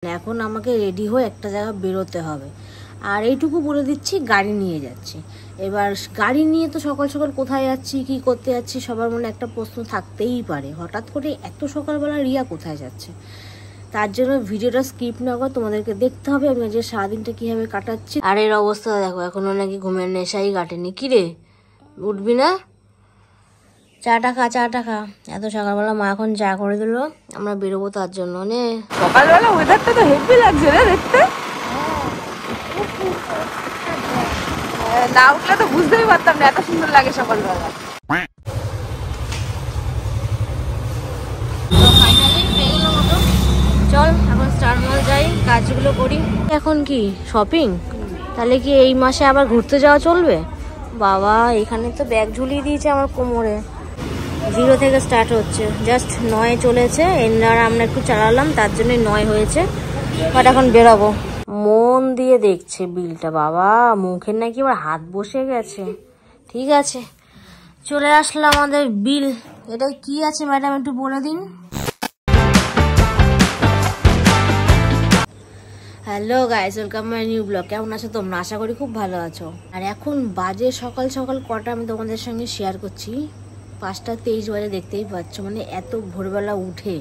এখন আমাকে রেডি হয়ে একটা জায়গা বেরোতে হবে, আর এইটুকু বলে দিচ্ছি গাড়ি নিয়ে যাচ্ছি। এবার গাড়ি নিয়ে তো সকাল সকাল কোথায় যাচ্ছি, কি করতে যাচ্ছি, সবার মনে একটা প্রশ্ন থাকতেই পারে। হঠাৎ করে এত সকালবেলা রিয়া কোথায় যাচ্ছে, তার জন্য ভিডিওটা স্কিপ না করে তোমাদেরকে দেখতে হবে আমি আজকে সারাদিনটা কীভাবে কাটাচ্ছি। আর এর অবস্থা দেখো, এখনও নাকি ঘুমের নেশাই কাটেনি। কিরে উঠবি না? চাটা খা। এত সকালবেলা মা এখন চা করে দিল, আমরা বেরোবো তার জন্য। নে সকালবেলা ওয়েদারটা তো হেভি লাগছে রে দেখতে। না উঠলে তো বুঝতেই পারতাম না এত সুন্দর লাগে সকালবেলা। চল এখন স্টার মল যাই, কাজগুলো করি। এখন কি শপিং? তাহলে কি এই মাসে আবার ঘুরতে যাওয়া চলবে? বাবা এখানে তো ব্যাগ ঝুলিয়ে দিয়েছে আমার কোমরে। 0 থেকে স্টার্ট হচ্ছে, জাস্ট 9 চলেছে। এনার আমরা একটু চালালাম তার জন্য 9 হয়েছে, বাট এখন বেরোবো। মন দিয়ে দেখছে বিলটা। বাবা মুখের নাকি এবার হাত বসে গেছে। ঠিক আছে চলে আসলাম আমাদের বিল। এটা কি আছে ম্যাডাম একটু বলে দিন। Hello guys, welcome my new blog. কেমন আছো তোমরা? আশা করি খুব ভালো আছো। আর এখন বাজে সকাল সকাল কটা আমি তোমাদের সঙ্গে শেয়ার করছি। 5:23 বাজে, দেখতেই পাচ্ছ। মানে এত ভোরবেলা উঠে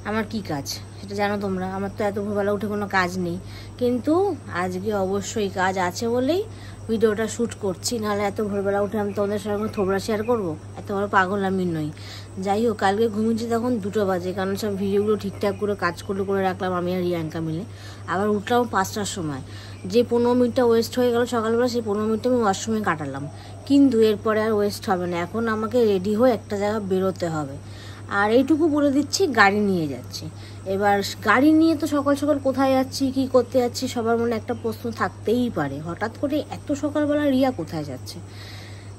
আমার কি কাজ সেটা জানো তোমরা? আমার তো এত ভোরবেলা উঠে কোনো কাজ নেই, কিন্তু আজকে অবশ্যই কাজ আছে বলেই ভিডিওটা শ্যুট করছি। নাহলে এত ভোরবেলা উঠে আমি তোমাদের সঙ্গে থোবড়া শেয়ার করবো? এত বড় পাগল আমি নই। যাই হোক, কালকে ঘুমিয়েছি তখন 2টো বাজে, কারণ সব ভিডিওগুলো ঠিকঠাক করে কাজগুলো করে রাখলাম আমি আর রিয়াঙ্কা মিলে। আবার উঠলাম 5টার সময়। যে 15 মিনিটটা ওয়েস্ট হয়ে গেল সকালবেলা, সেই 15 মিনিটটা আমি ওয়াশরুমে কাটালাম। কিন্তু এরপরে আর ওয়েস্ট হবে না, এখন আমাকে রেডি হয়ে একটা জায়গা বেরোতে হবে। আর এইটুকু বলে দিচ্ছি গাড়ি নিয়ে যাচ্ছি। এবার গাড়ি নিয়ে তো সকাল সকাল কোথায় যাচ্ছি, কি করতে যাচ্ছি, সবার মনে একটা প্রশ্ন থাকতেই পারে। হঠাৎ করে এত সকালবেলা রিয়া কোথায় যাচ্ছে,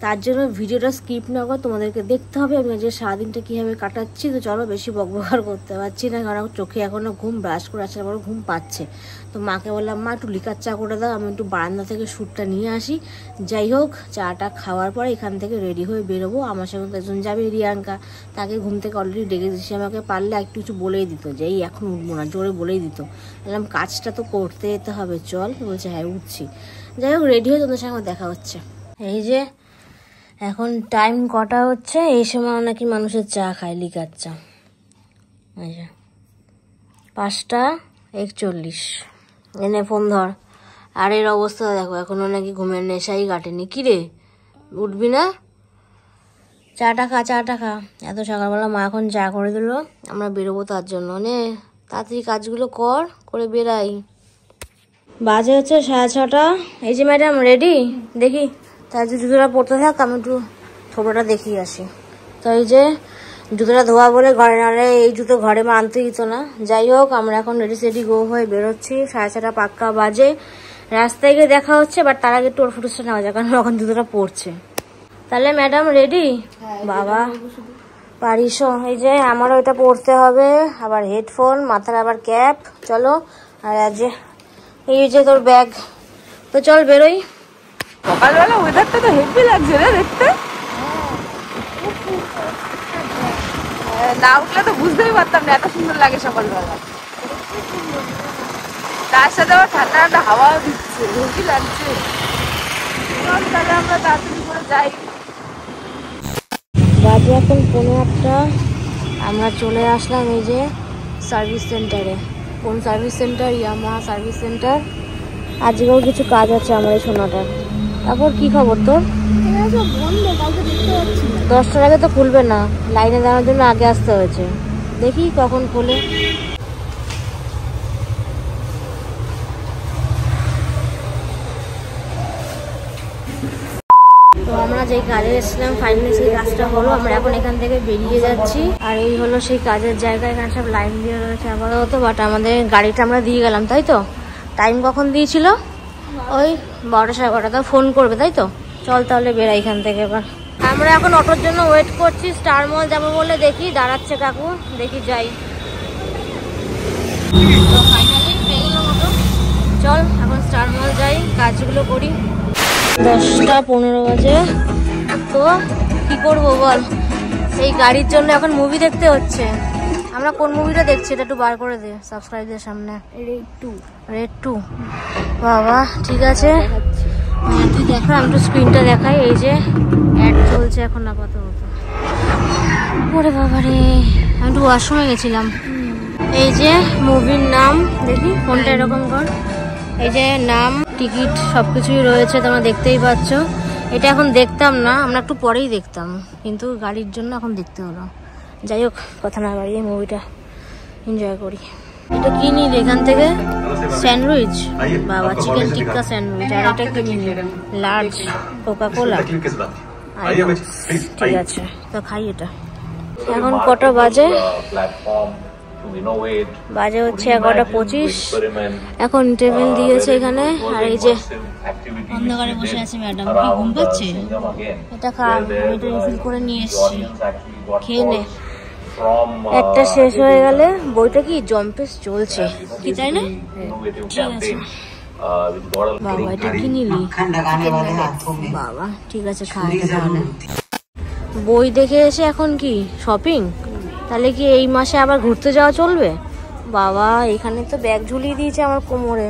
তার জন্য ভিডিওটা স্কিপ না করে তোমাদেরকে দেখতে হবে আমি আজকে সারাদিনটা কীভাবে কাটাচ্ছি। তো চলো, বেশি বকবকার করতে পারছি না, কারণ চোখে এখনও ঘুম, ব্রাশ করে আসার পর ঘুম পাচ্ছে। তো মাকে বললাম, মা একটু লিকার চা করে দাও, আমি একটু বারান্দা থেকে শ্যুটটা নিয়ে আসি। যাই হোক, চাটা খাওয়ার পরে এখান থেকে রেডি হয়ে বেরোবো। আমার সঙ্গে তো একজন যাবে, রিয়াঙ্কা। তাকে ঘুম থেকে অলরেডি ডেকে দিচ্ছি। আমাকে পারলে একটু কিছু বলেই দিত যে এই এখন উঠবো না, জোরে বলেই দিত। বললাম কাজটা তো করতে যেতে হবে, চল। বলছে হ্যাঁ উঠছি। যাই হোক, রেডি হয়ে তোমাদের সঙ্গে দেখা হচ্ছে। এই যে এখন টাইম কটা হচ্ছে, এই সময় নাকি মানুষের চা খায়, লিকার চা। আচ্ছা 5:41। এনে ফোন ধর। আর এর অবস্থা দেখো, এখনও নাকি ঘুমের নেশাই কাটেনি। কিরে উঠবি না? চাটা খা। এত সকালবেলা মা এখন চা করে দিল, আমরা বেরোবো তার জন্য। নে তাড়াতাড়ি কাজগুলো করে বেরাই। বাজে হচ্ছে 6:30। এই যে ম্যাডাম রেডি? দেখি তার যে জুতোটা পরতে থাক, আমি একটু থোবড়াটা দেখিয়ে আসি। তো এই যে জুতোটা ধোয়া বলে ঘরে নাড়ে, এই জুতো ঘরে মা আনতে দিত না। যাই হোক, আমরা এখন রেডি সেডি গো হয়ে বেরোচ্ছি। 6:30 পাক্কা বাজে। রাস্তায় গিয়ে দেখা হচ্ছে, বাট তার আগে একটু ওর ফুটেজটা নেওয়া যায়, কারণ এখন জুতোটা পরছে। তাহলে ম্যাডাম রেডি? বাবা পারিস? এই যে আমারও এটা পরতে হবে, আবার হেডফোন, মাথার আবার ক্যাপ। চলো। আর আজ এই যে তোর ব্যাগ। তো চল বেরোই। সকালবেলা ওয়েদারটা তো হেভি লাগছে রে দেখতে। না উঠলে তো বুঝতেই পারতাম না এত সুন্দর লাগে সকালবেলা। তার সাথে আবার ঠান্ডা ঠান্ডা হাওয়া দিচ্ছে, হেভি লাগছে। তাহলে আমরা তাড়াতাড়ি করে যাই। বাজে এখন 15:08। আমরা চলে আসলাম এই যে সার্ভিস সেন্টারে। কোন service centre? Yamaha service centre. আজকেও কিছু কাজ আছে আমার এই সোনাটার। তারপর কি খবর তোর? 10টার আগে তো খুলবে না, লাইনে দাঁড়ানোর জন্য আগে আসতে হয়েছে। দেখি কখন খোলে। তো আমরা যেই কাজে এসেছিলাম ফাইনালি সেই কাজটা হলো। আমরা এখন এখান থেকে বেরিয়ে যাচ্ছি। আর এই হলো সেই কাজের জায়গা। এখানে সব লাইন দিয়ে রয়েছে আপাতত, বাট আমাদের গাড়িটা আমরা দিয়ে গেলাম, তাই তো? টাইম কখন দিয়েছিল? ওই 12টা 12:30। তো ফোন করবে, তাই তো? চল তাহলে বেরাই এখান থেকে এবার। আমরা এখন অটোর জন্য ওয়েট করছি। স্টার মল যাবো বলে দেখি দাঁড়াচ্ছে কাকু, দেখি যাই। তো ফাইনালি পেয়ে গেলাম অটো। চল এখন স্টার মল যাই, কাজগুলো করি। 10:15 বাজে। তো কি করবো বল, এই গাড়ির জন্য এখন মুভি দেখতে হচ্ছে। আমরা কোন মুভিটা দেখছি এটা একটু বার করে দে সাবস্ক্রাইবদের সামনে। রেড 2 বাবা ঠিক আছে তুই দেখো আমি একটু স্ক্রিনটা দেখাই। এই যে অ্যাড চলছে এখন আপাতত। ওরে বাবা রে আমি একটু ওয়াশরুমে গেছিলাম। এই যে মুভির নাম দেখি কোনটা এরকম কর। এই যে নাম টিকিট সবকিছুই রয়েছে তোমরা দেখতেই পাচ্ছ। এটা এখন দেখতাম না আমরা একটু পরেই দেখতাম কিন্তু গাড়ির জন্য এখন দেখতে হলো। যাই হোক কথা না বাড়িয়ে মুভিটা এনজয় করি। এটা কি নিল এখান থেকে স্যান্ডউইচ বাবা চিকেন টিক্কা স্যান্ডউইচ আর এটা কি নিল লার্জ কোকা কোলা। ঠিক আছে তো খাই এটা। এখন কটা বাজে? বাজে হচ্ছে 11:25। এখন টেবিল দিয়েছে এখানে আর এই যে অন্ধকারে বসে আছে ম্যাডাম। কি ঘুম পাচ্ছে? এটা খা আমি এটা রিফিল করে নিয়ে এসেছি খেয়ে নে। একটা শেষ হয়ে গেলে বইটা কি জম্পেস চলছে কি তাই না? ঠিক আছে বাবা এটা কি নিলি? বাবা ঠিক আছে খা তাহলে। বই দেখে এসে এখন কি শপিং? তাহলে কি এই মাসে আবার ঘুরতে যাওয়া চলবে? বাবা এখানে তো ব্যাগ ঝুলিয়ে দিয়েছে আমার কোমরে।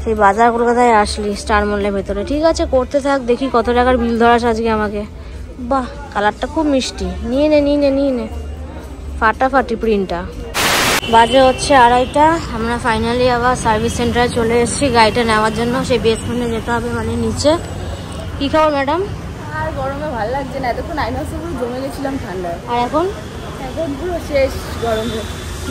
সেই বাজার কলকাতায় আসলি স্টার মলের ভেতরে। ঠিক আছে করতে থাক দেখি কত টাকার বিল ধরাস আজকে আমাকে। বাহ কালারটা খুব মিষ্টি। নিয়ে নে ফাটাফাটি প্রিন্টটা। বাজে হচ্ছে 2:30। আমরা ফাইনালি আবার সার্ভিস সেন্টারে চলে এসেছি গাড়িটা নেওয়ার জন্য। সেই বেসমেন্টে যেতে হবে মানে নিচে। কি খাবো ম্যাডাম? আর গরমে ভালো লাগছে না, এতক্ষণ আইনক্সে পুরো জমে গেছিলাম ঠান্ডায়। আর এখন পুরো শেষ গরমে।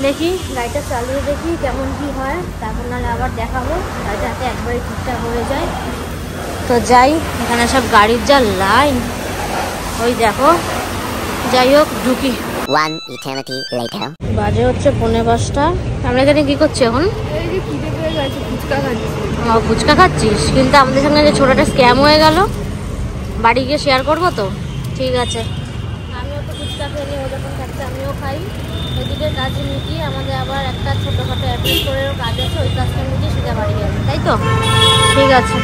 দেখি গাড়িটা চালিয়ে দেখি কেমন কি হয়, তারপর নাহলে আবার দেখাবো। গাড়িটা হাতে একবারে ঠিকঠাক হয়ে যায় তো যাই। এখানে সব গাড়ির যা লাইন ওই দেখো। যাই হোক ঢুকি। বাজে হচ্ছে 5:45। আমরা এখানে কি করছি এখন? এই যে খিদে পেয়ে গেছে ফুচকা খাচ্ছি। ফুচকা খাচ্ছিস? কিন্তু আমাদের সঙ্গে যে ছোটটা স্ক্যাম হয়ে গেল বাড়ি গিয়ে শেয়ার করবো তো। ঠিক আছে আমিও তো ফুচকা খেয়ে নিই, ও যখন খাচ্ছে আমিও খাই। এদিকে কাজে মিটিয়ে আমাদের আবার একটা ছোটোখাটো অ্যাপ্লাই করেও কাজ আছে, ওই কাজটা মিটিয়ে সেটা বাড়ি যাবে তাই তো? ঠিক আছে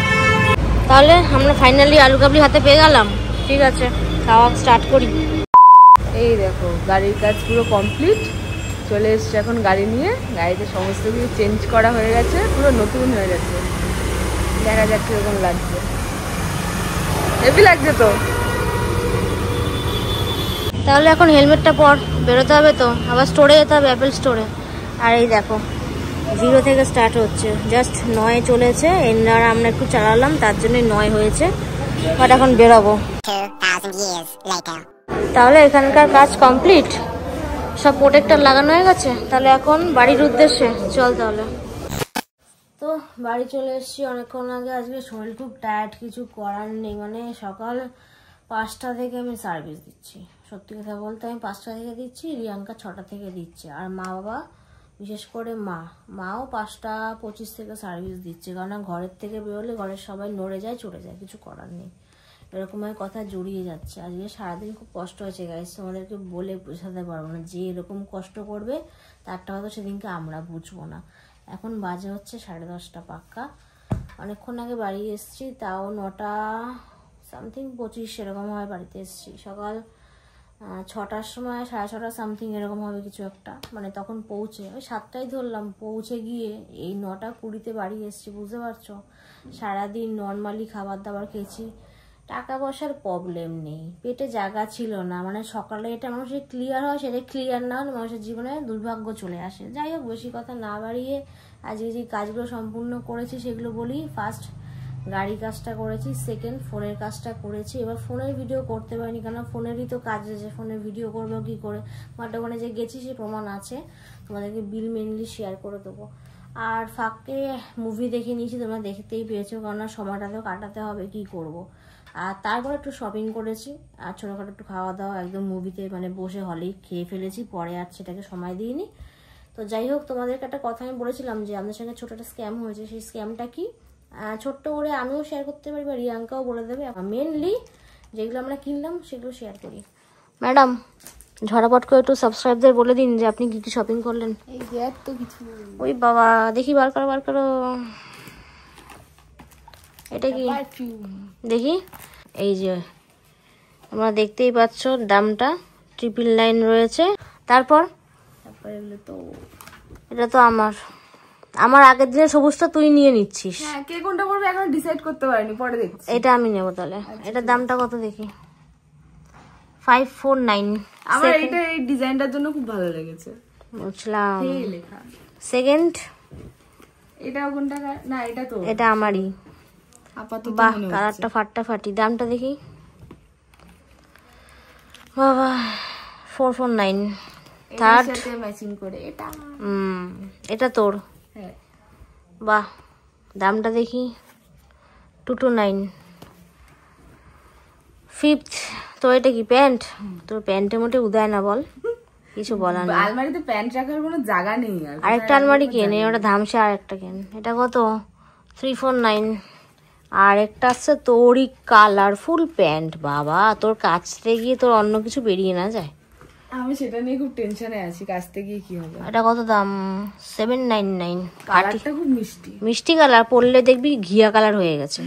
তাহলে আমরা ফাইনালি আলু কাবলি হাতে পেয়ে গেলাম। ঠিক আছে খাওয়া স্টার্ট করি। এই দেখো গাড়ির কাজ পুরো কমপ্লিট। চলে এসছে এখন গাড়ি নিয়ে। গাড়িতে সমস্ত কিছু চেঞ্জ করা হয়ে গেছে, পুরো নতুন হয়ে গেছে। দেখা যাচ্ছে এরকম লাগছে, হেভি লাগছে তো। তাহলে এখন হেলমেটটা পর, বেরোতে হবে তো, আবার স্টোরে যেতে হবে অ্যাপেল স্টোরে। আর এই দেখো 0 থেকে স্টার্ট হচ্ছে, জাস্ট 9 চলেছে। এনার আমরা একটু চালালাম তার জন্য 9 হয়েছে, বাট এখন বেরোবো। তাহলে এখানকার কাজ কমপ্লিট, সব প্রোটেক্টর লাগানো হয়ে গেছে। তাহলে এখন বাড়ির উদ্দেশ্যে চল। তাহলে তো বাড়ি চলে এসেছি অনেকক্ষণ আগে। আজকে শরীর খুব টায়ার্ড, কিছু করার নেই। মানে সকাল 5টা থেকে আমি সার্ভিস দিচ্ছি। সত্যি কথা বলতে আমি 5টা থেকে দিচ্ছি, রিয়াঙ্কা 6টা থেকে দিচ্ছে। আর মা বাবা, বিশেষ করে মাও 5টা 25 থেকে সার্ভিস দিচ্ছে। কারণ ঘরের থেকে বেরোলে ঘরের সবাই নড়ে যায় চড়ে যায়, কিছু করার নেই। এরকমের কথা জড়িয়ে যাচ্ছে। আজকে সারাদিন খুব কষ্ট হয়েছে গাইস, তোমাদেরকে বলে বোঝাতে পারবো না। যে এরকম কষ্ট করবে তারটা হয়তো সেদিনকে আমরা বুঝবো না। এখন বাজে হচ্ছে 10:30 পাক্কা। অনেকক্ষণ আগে বাড়ি এসেছি, তাও 9টা সামথিং 25 এরকম হয় বাড়িতে এসেছি। সকাল 6টার সময় 6:30 সামথিং এরকম হবে কিছু একটা, মানে তখন পৌঁছে ওই 7টাই ধরলাম। পৌঁছে গিয়ে এই 9টা 20-তে বাড়ি এসেছি। বুঝতে পারছো, সারাদিন নর্মালি খাবার দাবার খেয়েছি, টাকা পয়সার প্রবলেম নেই, পেটে জায়গা ছিল না। মানে সকালে এটা মানুষের ক্লিয়ার হয়, সেটা ক্লিয়ার না হলে মানুষের জীবনে দুর্ভাগ্য চলে আসে। যাই হোক বেশি কথা না বাড়িয়ে আজকে যে কাজগুলো সম্পূর্ণ করেছি সেগুলো বলি। ফার্স্ট গাড়ি কাজটা করেছি, সেকেন্ড ফোনের কাজটা করেছি। এবার ফোনের ভিডিও করতে পারিনি, কেন ফোনেরই তো কাজ আছে, ফোনের ভিডিও করবো কি করে। বাট ওখানে যে গেছি সে প্রমাণ আছে, তোমাদেরকে বিল মেনলি শেয়ার করে দেবো। আর ফাঁকে মুভি দেখে নিয়েছি, তোমরা দেখতেই পেয়েছো, কারণ সময়টা তো কাটাতে হবে, কি করব। আর তারপর একটু শপিং করেছি, আর ছোটোখাটো একটু খাওয়া দাওয়া একদম মুভিতে মানে বসে হলেই খেয়ে ফেলেছি, পরে আর সেটাকে সময় দিইনি। তো যাই হোক তোমাদেরকে একটা কথা আমি বলেছিলাম যে আমাদের সঙ্গে ছোট একটা স্ক্যাম হয়েছে। সেই স্ক্যামটা কি ছোট্ট করে আমিও শেয়ার করতে পারি বা রিয়াঙ্কাও বলে দেবে। মেনলি যেগুলো আমরা কিনলাম সেগুলো শেয়ার করি। ম্যাডাম ঝড়াপট করে একটু সাবস্ক্রাইবদের বলে দিন যে আপনি কি কি শপিং করলেন। এই যে এত কিছু, ওই বাবা দেখি বার করো এটা কি দেখি। এই যে তোমরা দেখতেই পাচ্ছ দামটা 999 রয়েছে। তারপর আর এগুলো তো এটা তো আমার আগের দিনের সবুজটা তুই নিয়ে নিচ্ছিস। হ্যাঁ, কে কোনটা পড়বে এখন ডিসাইড করতে পারিনি, পরে দেখছি। এটা আমি নেবো তাহলে। এটার দামটা কত দেখি? 549। আমার এটা এই ডিজাইনটার জন্য খুব ভালো লেগেছে। বুঝলাম। এই লেখা সেকেন্ড এটা কোনটা? না এটা তো এটা আমারই। আপাতত বাহ, মনে হচ্ছে। কালারটা ফাটাফাটি। দামটা দেখি। বাবা 449। থার্ড সাথে ম্যাচিং করে এটা। এটা তোর? হ্যাঁ। বাহ, দামটা দেখি। 229। ফিফথ তো এটা কি প্যান্ট? তোর প্যান্টের মোটে উদয় না, বল কিছু বলার নেই। আলমারিতে প্যান্ট রাখার কোনো জায়গা নেই। আর আরেকটা আলমারি কেন, ওটা ধামসে আরেকটা কেন। এটা কত? 349। আর একটা আছে তোরই কালারফুল প্যান্ট। বাবা, তোর কাচতে গিয়ে তোর অন্য কিছু বেরিয়ে না যায়। আমি সেটা নিয়ে খুব টেনশনে আছি, কাচতে গিয়ে কি হবে। এটা কত দাম? 799। কালারটা খুব মিষ্টি মিষ্টি কালার, পরলে দেখবি ঘিয়া কালার হয়ে গেছে।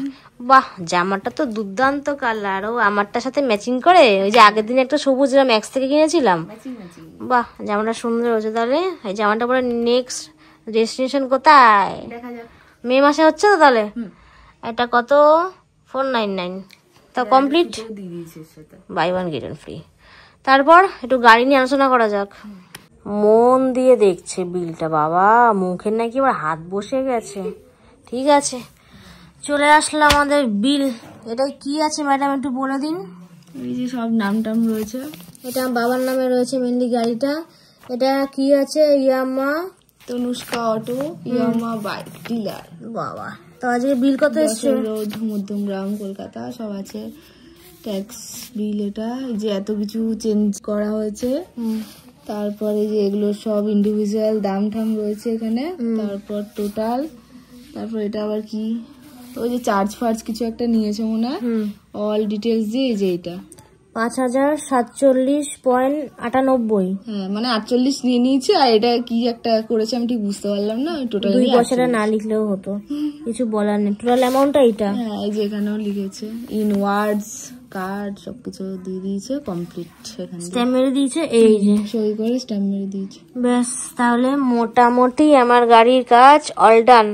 বাহ, জামাটা তো দুর্দান্ত কালার। ও আমারটার সাথে ম্যাচিং করে। ওই যে আগের দিন একটা সবুজ ম্যাক্স থেকে কিনেছিলাম। Matching matching. বাহ, জামাটা সুন্দর হয়েছে। তাহলে এই জামাটা পরে নেক্সট ডেস্টিনেশন কোথায়? দেখা যাক। মে মাসে হচ্ছে তো তাহলে। এটা কত? 499। তা কমপ্লিট। দিয়ে দিয়েছে সেটা। Buy 1 get 1 free. তারপর একটু গাড়ি নিয়ে আলোচনা করা যাক। মন দিয়ে দেখছে বিলটা। বাবা, মুখের নাকি আবার হাত বসে গেছে। ঠিক আছে, চলে আসলাম আমাদের বিল। এটা কি আছে ম্যাডাম, একটু বলে দিন। এই যে সব নাম টাম রয়েছে। এটা আমার বাবার নামে রয়েছে মেনলি গাড়িটা। এটা কি আছে? ইয়ামা তনুষ্কা অটো, ইয়ামা বাইক ডিলার। বাবা, তো আজকে বিল কত এসছে? রোড, মধ্যমগ্রাম, কলকাতা সব আছে। ট্যাক্স বিল এটা। এই যে এত কিছু চেঞ্জ করা হয়েছে। তারপরে যে এগুলো সব ইন্ডিভিজুয়াল দাম ঠাম রয়েছে এখানে। তারপর টোটাল। তারপর এটা আবার কি, ওই যে চার্জ ফার্জ কিছু একটা নিয়েছে মনে হয়। অল ডিটেলস দিয়ে এই যে এটা 5047.98। হ্যাঁ, মানে 48 নিয়ে নিয়েছে। আর এটা কি একটা করেছে আমি ঠিক বুঝতে পারলাম না। টোটাল 2 পয়সাটা না লিখলেও হতো, কিছু বলার নেই। টোটাল অ্যামাউন্টটা এইটা। হ্যাঁ, এই যে এখানেও লিখেছে ইন ওয়ার্ডস, কার্ড সবকিছু দিয়ে দিয়েছে। কমপ্লিট এখানে স্ট্যাম্প মেরে দিয়েছে। এই যে সই করে স্ট্যাম্প মেরে দিয়েছে। ব্যাস, তাহলে মোটামুটি আমার গাড়ির কাজ অল ডান।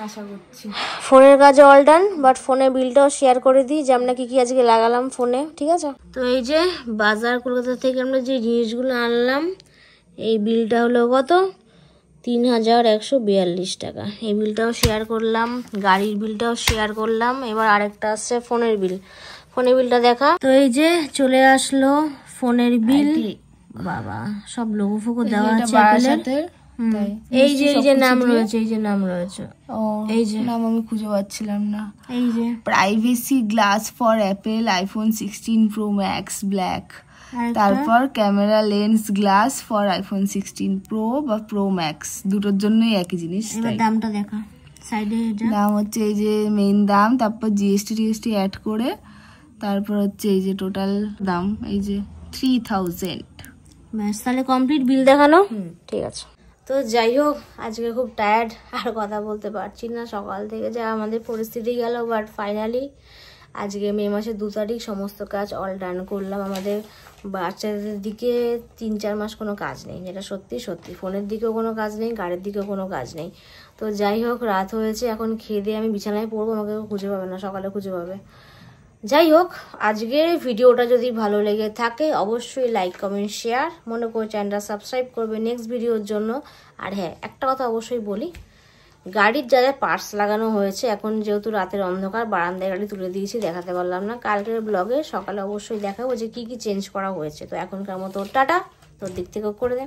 আশা করছি। ফোনের কাজ অল ডান, বাট ফোনের বিলটাও শেয়ার করে দিই যে আমরা কি কি আজকে লাগালাম ফোনে। ঠিক আছে, তো এই যে বাজার কলকাতা থেকে আমরা যে জিনিসগুলো আনলাম, এই বিলটা হলো কত? 3142 টাকা। এই বিলটাও শেয়ার করলাম, গাড়ির বিলটাও শেয়ার করলাম। এবার আরেকটা আসছে ফোনের বিল। ফোনের বিলটা দেখা। তো এই যে চলে আসলো ফোনের বিল। বাবা, সব লোগো ফোগো দেওয়া আছে অ্যাপেলের। এই যে নাম রয়েছে, এই যে নাম রয়েছে। ও, এই যে নাম আমি খুঁজে পাচ্ছিলাম না। এই যে privacy glass for Apple iPhone 16 pro max black. তারপর camera lens glass for iPhone 16 pro বা প্রো ম্যাক্স, দুটোর জন্যই একই জিনিস। এবার দামটা দেখা সাইডে। দাম হচ্ছে এই যে মেইন দাম, তারপর জিএসটি টিএসটি অ্যাড করে, তারপর হচ্ছে এই যে টোটাল দাম এই যে 3000। ব্যাস, তাহলে কমপ্লিট বিল দেখানো। ঠিক আছে। তো যাই হোক, আজকে খুব টায়ার্ড, আর কথা বলতে পারছি না। সকাল থেকে যা আমাদের পরিস্থিতি গেল, বাট ফাইনালি আজকে মে মাসের 2 তারিখ সমস্ত কাজ অল ডান করলাম। আমাদের বাচ্চাদের দিকে 3-4 মাস কোনো কাজ নেই, যেটা সত্যি সত্যি। ফোনের দিকেও কোনো কাজ নেই, গাড়ির দিকেও কোনো কাজ নেই। তো যাই হোক, রাত হয়েছে, এখন খেয়ে দিয়ে আমি বিছানায় পড়বো। আমাকে খুঁজে পাবে না, সকালে খুঁজে পাবে। যাই হোক, আজকের ভিডিওটা যদি ভালো লেগে থাকে অবশ্যই লাইক কমেন্ট শেয়ার, মনে করে চ্যানেলটা সাবস্ক্রাইব করবে নেক্সট ভিডিওর জন্য। আর হ্যাঁ, একটা কথা অবশ্যই বলি, গাড়ির যা যা পার্টস লাগানো হয়েছে, এখন যেহেতু রাতের অন্ধকার, বারান্দায় গাড়ি তুলে দিয়েছি, দেখাতে পারলাম না। কালকের ব্লগে সকালে অবশ্যই দেখাবো যে কি কি চেঞ্জ করা হয়েছে। তো এখনকার মতো টাটা, তোর দিক থেকেও করে দে।